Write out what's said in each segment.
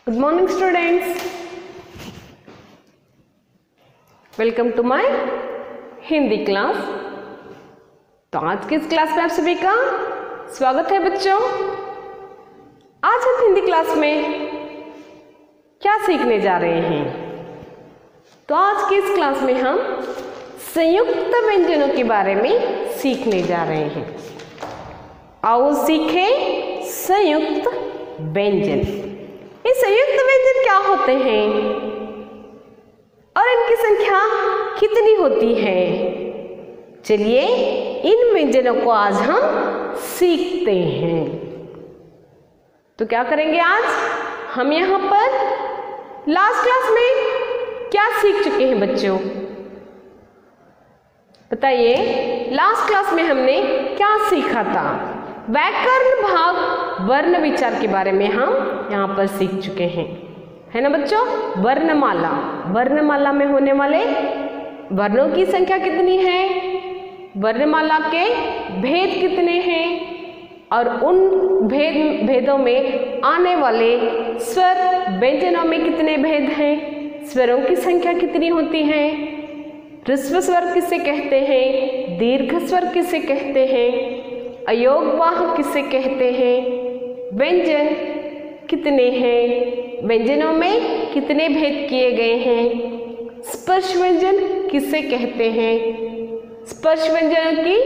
Good morning students, welcome to my Hindi class. तो आज की इस क्लास में आप सभी का स्वागत है बच्चों। आज हम हिंदी क्लास में क्या सीखने जा रहे हैं? तो आज की इस क्लास में हम संयुक्त व्यंजनों के बारे में सीखने जा रहे हैं। आओ सीखें संयुक्त व्यंजन। ये संयुक्त व्यंजन क्या होते हैं और इनकी संख्या कितनी होती है? चलिए इन व्यंजनों को आज हम सीखते हैं। तो क्या करेंगे आज हम यहाँ पर लास्ट क्लास में क्या सीख चुके हैं बच्चों? बताइए, लास्ट क्लास में हमने क्या सीखा था? व्याकरण भाग वर्ण विचार के बारे में हम यहाँ पर सीख चुके हैं, है ना बच्चों। वर्णमाला, वर्णमाला में होने वाले वर्णों की संख्या कितनी है, वर्णमाला के भेद कितने हैं और उन भेदों में आने वाले स्वर व्यंजनों में कितने भेद हैं, स्वरों की संख्या कितनी होती है, ह्रस्व स्वर किसे कहते हैं, दीर्घ स्वर किसे कहते हैं, अयोगवाह किसे कहते हैं, व्यंजन कितने हैं, व्यंजनों में कितने भेद किए गए हैं, स्पर्श व्यंजन किसे कहते हैं, स्पर्श व्यंजनों की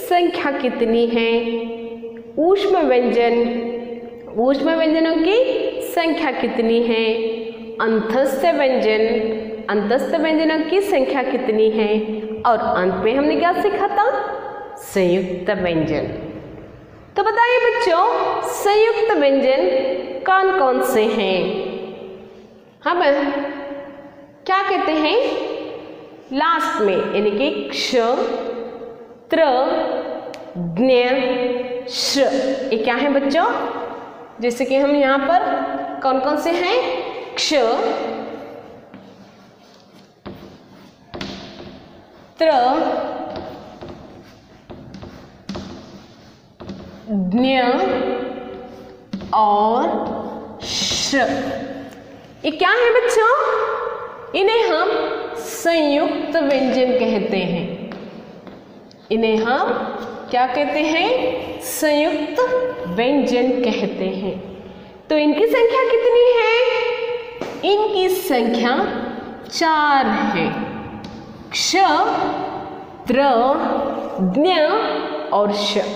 संख्या कितनी है, ऊष्म व्यंजन, ऊष्म व्यंजनों की संख्या कितनी है, अंतस्थ व्यंजन, अंतस्थ व्यंजनों की संख्या कितनी है, और अंत में हमने क्या सीखा था? संयुक्त व्यंजन। तो बताइए बच्चों, संयुक्त व्यंजन कौन कौन से हैं? हम क्या कहते हैं लास्ट में, यानी कि क्ष, त्र, ज्ञ, श्र, ये क्या है बच्चों? जैसे कि हम यहाँ पर कौन कौन से हैं? क्ष, त्र, ज्ञ और श्र। ये क्या है बच्चों? इन्हें हम संयुक्त व्यंजन कहते हैं। इन्हें हम क्या कहते हैं? संयुक्त व्यंजन कहते हैं। तो इनकी संख्या कितनी है? इनकी संख्या 4 है। क्ष, त्र, ज्ञ और श।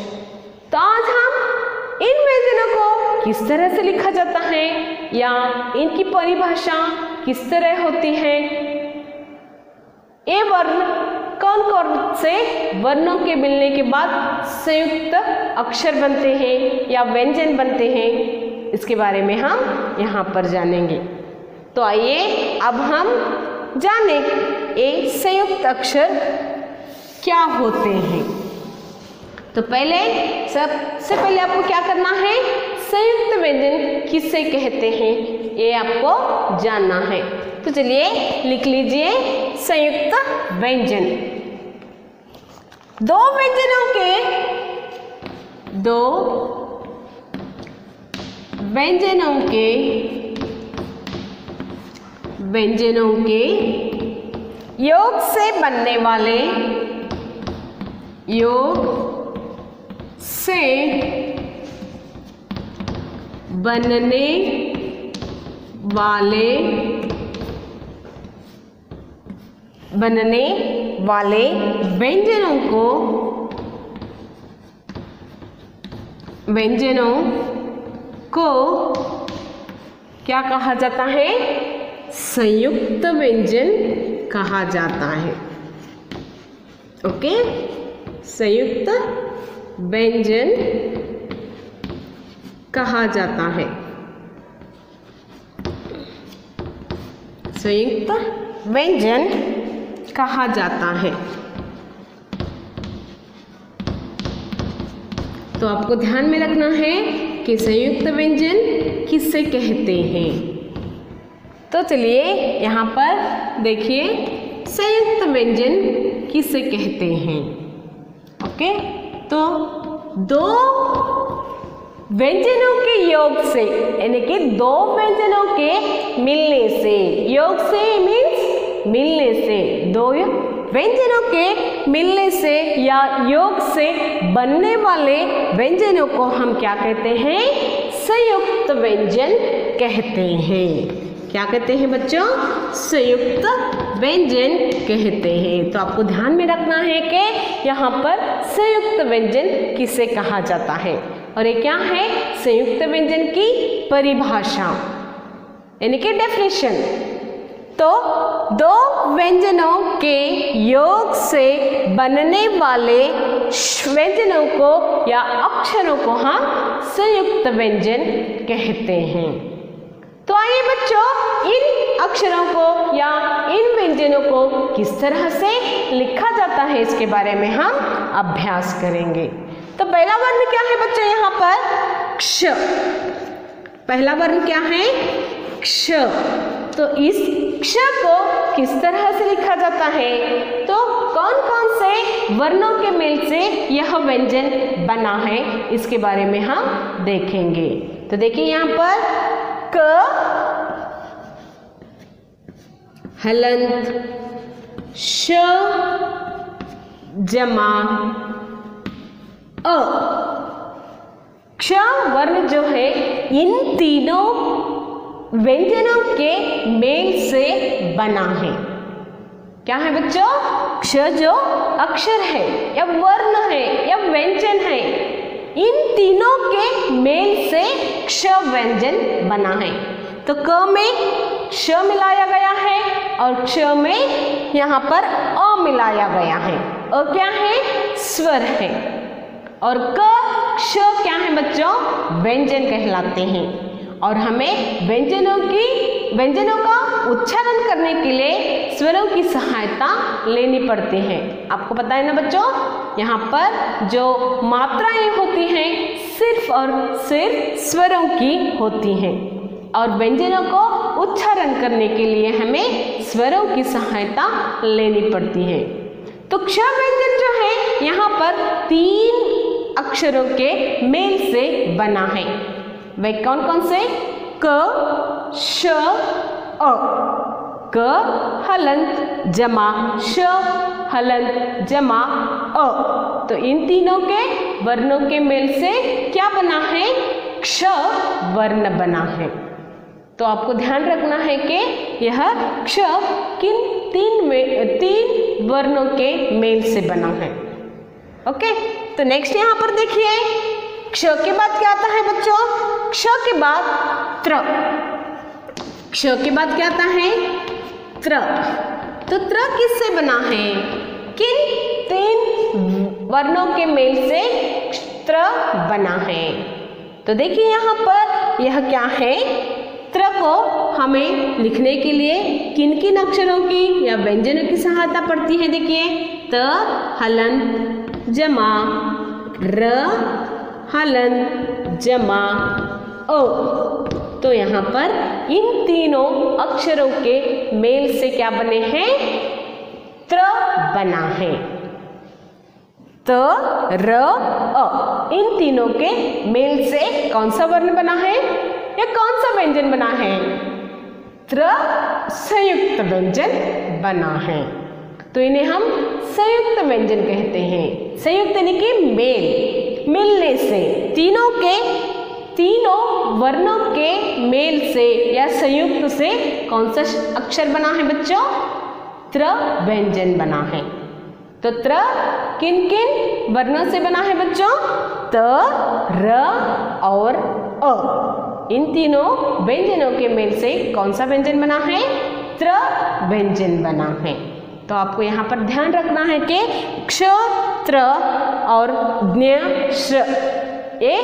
तो आज हम इन व्यंजनों को किस तरह से लिखा जाता है या इनकी परिभाषा किस तरह होती है, ये वर्ण कौन कौन से वर्णों के मिलने के बाद संयुक्त अक्षर बनते हैं या व्यंजन बनते हैं, इसके बारे में हम यहाँ पर जानेंगे। तो आइए अब हम जाने ये संयुक्त अक्षर क्या होते हैं। तो सबसे पहले आपको क्या करना है? संयुक्त व्यंजन किसे कहते हैं ये आपको जानना है। तो चलिए लिख लीजिए संयुक्त व्यंजन। दो व्यंजनों के योग से बनने वाले बनने वाले व्यंजनों को क्या कहा जाता है? संयुक्त व्यंजन कहा जाता है। ओके, संयुक्त व्यंजन कहा जाता है। संयुक्त व्यंजन कहा जाता है। तो आपको ध्यान में रखना है कि संयुक्त व्यंजन किसे कहते हैं। तो चलिए यहाँ पर देखिए संयुक्त व्यंजन किसे कहते हैं। ओके, तो दो व्यंजनों के योग से, यानी कि दो व्यंजनों के मिलने से, योग से मीन्स मिलने से, दो व्यंजनों के मिलने से या योग से बनने वाले व्यंजनों को हम क्या कहते हैं? संयुक्त व्यंजन कहते हैं। क्या कहते हैं बच्चों? संयुक्त व्यंजन कहते हैं। तो आपको ध्यान में रखना है कि यहाँ पर संयुक्त व्यंजन किसे कहा जाता है, और ये क्या है? संयुक्त व्यंजन की परिभाषा, यानी कि डेफिनेशन। तो दो व्यंजनों के योग से बनने वाले व्यंजनों को या अक्षरों को हम संयुक्त व्यंजन कहते हैं। तो आइए बच्चों, इन अक्षरों को या इन व्यंजनों को किस तरह से लिखा जाता है इसके बारे में हम अभ्यास करेंगे। तो पहला वर्ण क्या है बच्चों? यहाँ पर क्ष। पहला वर्ण क्या है? क्ष। तो इस क्ष को किस तरह से लिखा जाता है? तो कौन कौन से वर्णों के मेल से यह व्यंजन बना है इसके बारे में हम देखेंगे। तो देखिए यहाँ पर क हलंत, श जमा अ। क्ष वर्ण जो है इन तीनों व्यंजनों के मेल से बना है। क्या है बच्चों? क्ष जो अक्षर है या वर्ण है या व्यंजन है, इन तीनों के मेल से क्ष व्यंजन बना है। तो क में क्ष मिलाया गया है और क्ष में यहाँ पर अ मिलाया गया है। अ क्या है? स्वर है। और क क्ष क्या है बच्चों? व्यंजन कहलाते हैं। और हमें व्यंजनों का उच्चारण करने के लिए स्वरों की सहायता लेनी पड़ती है। आपको पता है ना बच्चों, यहाँ पर जो मात्राएं होती हैं सिर्फ और सिर्फ स्वरों की होती हैं, और व्यंजनों को उच्चारण करने के लिए हमें स्वरों की सहायता लेनी पड़ती है। तो क्ष व्यंजन जो है यहाँ पर 3 अक्षरों के मेल से बना है। वे कौन कौन से? क, श, अ। क हलंत जमा श हलंत जमा अ। तो इन तीनों के वर्णों के मेल से क्या बना है? क्ष वर्ण बना है। तो आपको ध्यान रखना है कि यह क्ष किन 3 वर्णों के मेल से बना है। ओके, तो नेक्स्ट यहाँ पर देखिए, क्ष के बाद क्या आता है बच्चों? क्ष के बाद त्र। क्ष के बाद क्या आता है? त्र। तो त्र किससे बना है? किन 3 वर्णों के मेल से त्र बना है? तो देखिए यहाँ पर यह क्या है? त्र को हमें लिखने के लिए किन किन अक्षरों की या व्यंजनों की सहायता पड़ती है? देखिए, त हलंत जमा र हलंत जमा ओ। तो यहाँ पर इन तीनों अक्षरों के मेल से क्या बने हैं? त्र बना है। त र अ, इन तीनों के मेल से कौन सा वर्ण बना है या कौन सा व्यंजन बना है? त्र संयुक्त व्यंजन बना है। तो इन्हें हम संयुक्त व्यंजन कहते हैं। संयुक्त यानी कि मेल, मिलने से, तीनों वर्णों के मेल से या संयुक्त से कौन सा अक्षर बना है बच्चों? त्र व्यंजन बना है। तो त्र किन किन वर्णों से बना है बच्चों? त, र और अ। इन तीनों व्यंजनों के मेल से कौन सा व्यंजन बना है? त्र व्यंजन बना है। तो आपको यहाँ पर ध्यान रखना है कि क्ष, त्र और ज्ञ, श्र ये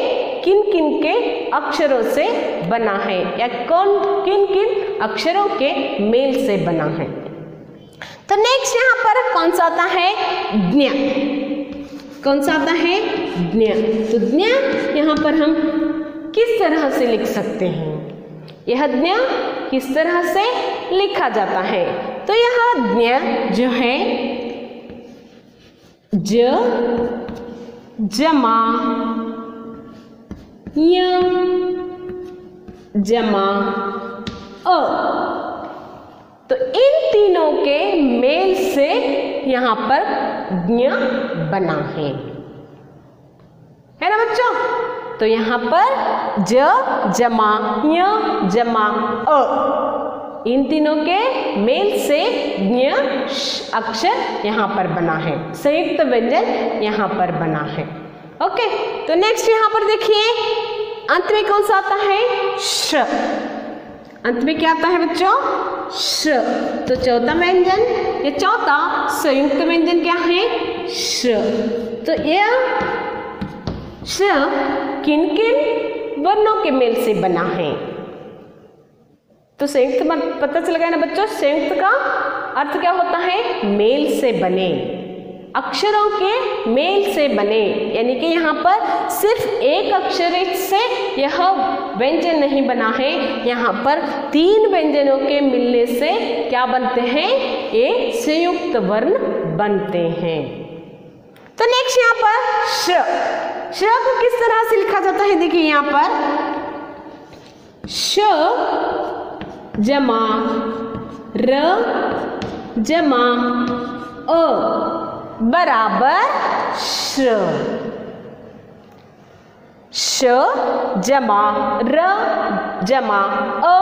किन किन के अक्षरों से बना है या किन किन अक्षरों के मेल से बना है। तो नेक्स्ट यहाँ पर कौन सा आता है? ज्ञ। कौन सा आता है? ज्ञ। तो ज्ञ यहाँ पर हम किस तरह से लिख सकते हैं? यह ज्ञ किस तरह से लिखा जाता है? तो यह ज्ञ जो है ज जमा य जमा अ। तो इन तीनों के मेल से यहाँ पर ज्ञ बना है ना बच्चों। तो यहाँ पर ज जमा य जमा अ, इन तीनों के मेल से ज्ञ अक्षर यहाँ पर बना है, संयुक्त व्यंजन यहाँ पर बना है। ओके, तो नेक्स्ट यहाँ पर देखिए अंत में कौन सा आता है, श। अंत में क्या आता है बच्चों, श। तो चौथा व्यंजन या चौथा संयुक्त व्यंजन क्या है, श। तो यह श किन किन वर्णों के मेल से बना है। तो संयुक्त पता चल गया ना बच्चों, संयुक्त का अर्थ क्या होता है, मेल से बने, अक्षरों के मेल से बने, यानी कि यहाँ पर सिर्फ एक अक्षर से यह व्यंजन नहीं बना है, यहाँ पर तीन व्यंजनों के मिलने से क्या बनते हैं, ये संयुक्त वर्ण बनते हैं। तो नेक्स्ट यहाँ पर श को किस तरह से लिखा जाता है, देखिए यहाँ पर श जमा र जमा अ बराबर श। श जमा र जमा अ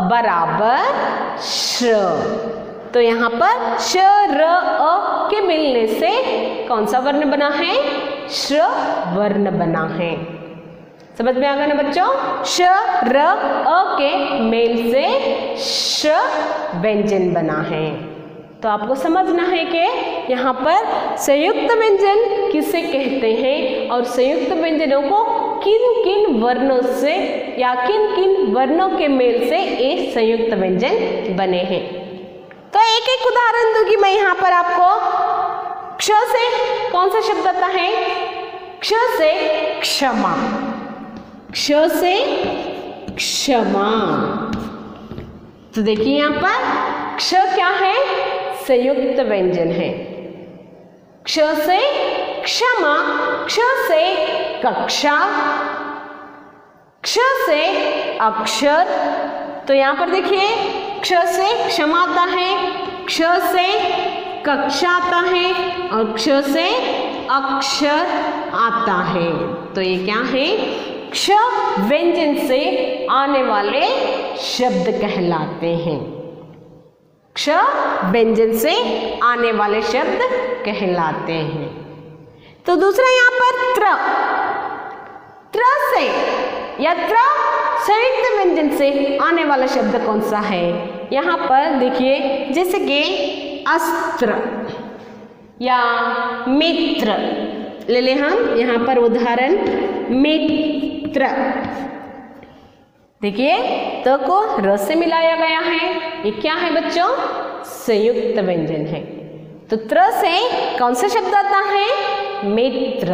बराबर श। तो यहाँ पर श र अ के मिलने से कौन सा वर्ण बना है, श वर्ण बना है। समझ में आ गया ना बच्चों, श र अ के मेल से श व्यंजन बना है। तो आपको समझना है कि यहाँ पर संयुक्त व्यंजन किसे कहते हैं और संयुक्त व्यंजनों को किन किन वर्णों से या किन किन वर्णों के मेल से ये संयुक्त व्यंजन बने हैं। तो एक एक उदाहरण दूंगी मैं यहाँ पर आपको। क्ष से कौन सा शब्द आता है, क्ष से क्षमा, क्ष से क्षमा। तो देखिए यहाँ पर क्ष क्या है, संयुक्त व्यंजन है। क्ष से क्षमा, क्ष से कक्षा, क्ष से अक्षर। तो यहाँ पर देखिए क्ष से क्षमा आता है, क्ष से कक्षा आता है और क्ष से अक्षर आता है। तो ये क्या है, क्ष व्यंजन से आने वाले शब्द कहलाते हैं, क्ष व्यंजन से आने वाले शब्द कहलाते हैं। तो दूसरा यहाँ पर त्र से या त्र संयुक्त व्यंजन से आने वाला शब्द कौन सा है, यहाँ पर देखिए जैसे कि अस्त्र या मित्र ले लें हम यहाँ पर उदाहरण, मित्र। देखिए त को र से मिलाया गया है, ये क्या है बच्चों, संयुक्त व्यंजन है। तो त्र से कौन सा शब्द आता है, मित्र।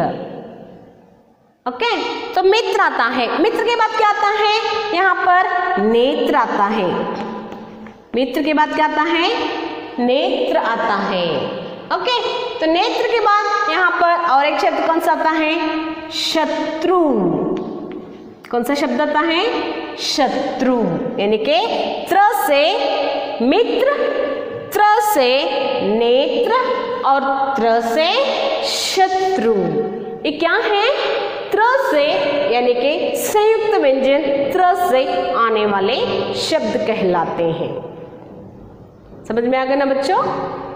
ओके, तो मित्र आता है। मित्र के बाद क्या आता है, यहाँ पर नेत्र आता है। मित्र के बाद क्या आता है, नेत्र आता है। ओके, तो नेत्र के बाद यहाँ पर और एक शब्द कौन सा आता है, शत्रु। कौन सा शब्द आता है, शत्रु। यानी कि त्र से मित्र, त्र से नेत्र और त्र से शत्रु। ये क्या है, त्र से यानी कि संयुक्त व्यंजन त्र से आने वाले शब्द कहलाते हैं। समझ में आ गया ना बच्चों।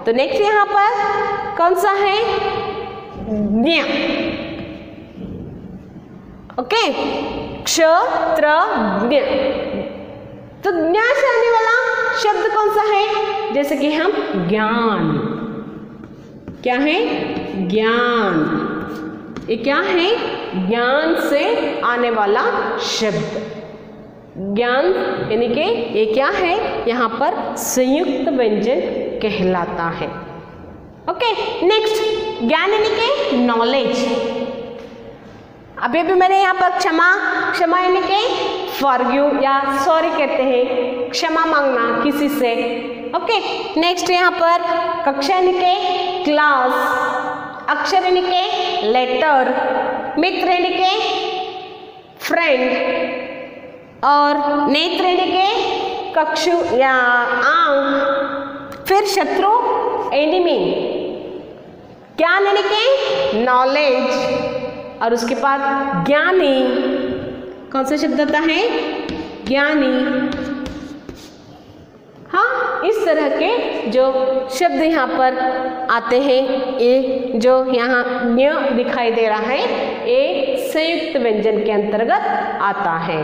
तो नेक्स्ट यहाँ पर कौन सा है, ज्ञ। ओके, क्ष त्र ज्ञ। तो ज्ञ से आने वाला शब्द कौन सा है, जैसे कि हम ज्ञान। क्या है, ज्ञान। ये क्या है, ज्ञान से आने वाला शब्द। ज्ञान यानी कि ये क्या है, यहाँ पर संयुक्त व्यंजन कहलाता है। ओके, नेक्स्ट ज्ञान यानी कि नॉलेज। अभी अभी मैंने यहाँ पर क्षमा, क्षमा यानी कि फॉरगिव या सॉरी कहते हैं, क्षमा मांगना किसी से। ओके, नेक्स्ट यहाँ पर कक्षा यानी कि क्लास, अक्षर यानी कि लेटर, मित्र यानी कि फ्रेंड और नेत्र यानी के चक्षु या आंख, फिर शत्रु एनिमी, ज्ञान यानी के नॉलेज और उसके बाद ज्ञानी, कौन सा शब्द आता है ज्ञानी। हाँ, इस तरह के जो शब्द यहाँ पर आते हैं, ये जो यहाँ न्य दिखाई दे रहा है ये संयुक्त व्यंजन के अंतर्गत आता है।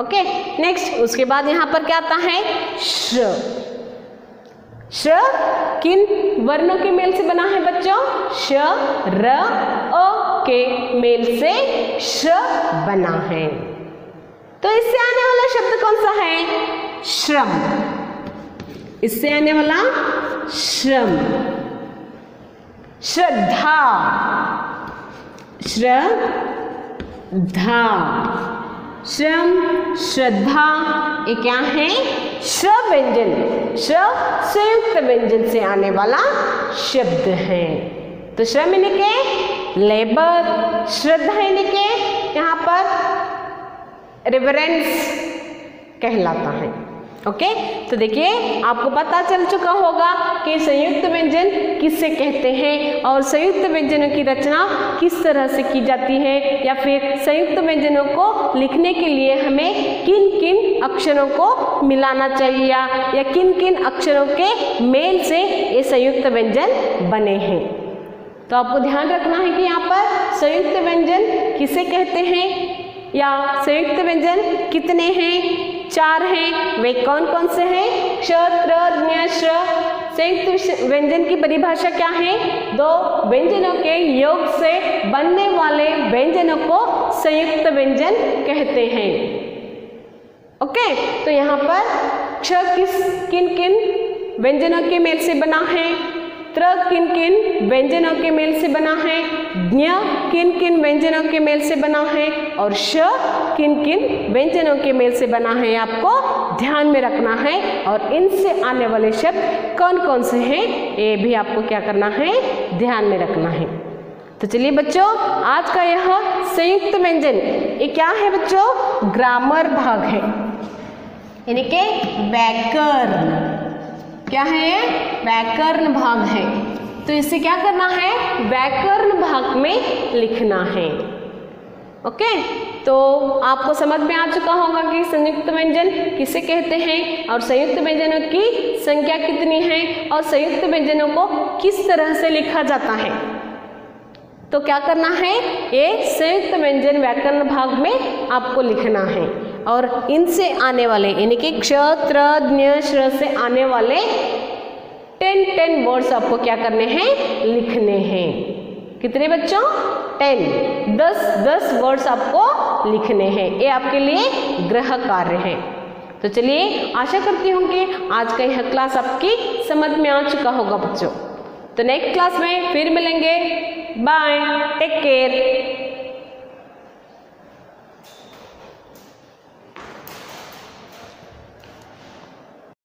ओके, नेक्स्ट उसके बाद यहाँ पर क्या आता है श्र। श्र किन वर्णों के मेल से बना है बच्चों? श र अ के मेल से श्र बना है। तो इससे आने वाला शब्द कौन सा है? श्रम। इससे आने वाला श्रम। श्रद्धा, श्रद्धा, श्रम, श्रद्धा, ये क्या है? श्र व्यंजन, श्र संयुक्त व्यंजन से आने वाला शब्द है। तो श्रम यानी के लेबर, श्रद्धा यानी के यहाँ पर रिवरेंस कहलाता है। ओके, तो देखिए आपको पता चल चुका होगा कि संयुक्त व्यंजन किससे कहते हैं और संयुक्त व्यंजनों की रचना किस तरह से की जाती है, या फिर संयुक्त व्यंजनों को लिखने के लिए हमें किन किन अक्षरों को मिलाना चाहिए या किन किन अक्षरों के मेल से ये संयुक्त व्यंजन बने हैं। तो आपको ध्यान रखना है कि यहाँ पर संयुक्त व्यंजन किसे कहते हैं या संयुक्त व्यंजन कितने हैं? 4 हैं। वे कौन कौन से हैं? क्ष, त्र, ज्ञ, श्र। संयुक्त व्यंजन की परिभाषा क्या है? 2 व्यंजनों के योग से बनने वाले व्यंजनों को संयुक्त व्यंजन कहते हैं। ओके, तो यहाँ पर क्ष किन किन व्यंजनों के मेल से बना है, त्र किन किन व्यंजनों के मेल से बना है, ज्ञ किन किन व्यंजनों के मेल से बना है और श किन किन व्यंजनों के मेल से बना है, आपको ध्यान में रखना है। और इनसे आने वाले शब्द कौन कौन से हैं ये भी आपको क्या करना है? ध्यान में रखना है। तो चलिए बच्चों, आज का यह संयुक्त व्यंजन ये क्या है बच्चों? ग्रामर भाग है, यानी कि व्याकरण। क्या है? व्याकरण भाग है। तो इसे क्या करना है? व्याकरण भाग में लिखना है। ओके, तो आपको समझ में आ चुका होगा कि संयुक्त व्यंजन किसे कहते हैं और संयुक्त व्यंजनों की संख्या कितनी है और संयुक्त व्यंजनों को किस तरह से लिखा जाता है। तो क्या करना है? ये संयुक्त व्यंजन व्याकरण भाग में आपको लिखना है और इनसे आने वाले यानी कि क्ष, त्र, ज्ञ, श्र से आने वाले 10 वर्ड्स आपको क्या करने हैं? लिखने हैं। कितने बच्चों? 10 वर्ड्स आपको लिखने हैं। ये आपके लिए गृह कार्य है। तो चलिए, आशा करती हूँ कि आज का यह क्लास आपकी समझ में आ चुका होगा बच्चों। तो नेक्स्ट क्लास में फिर मिलेंगे। Bye, take care.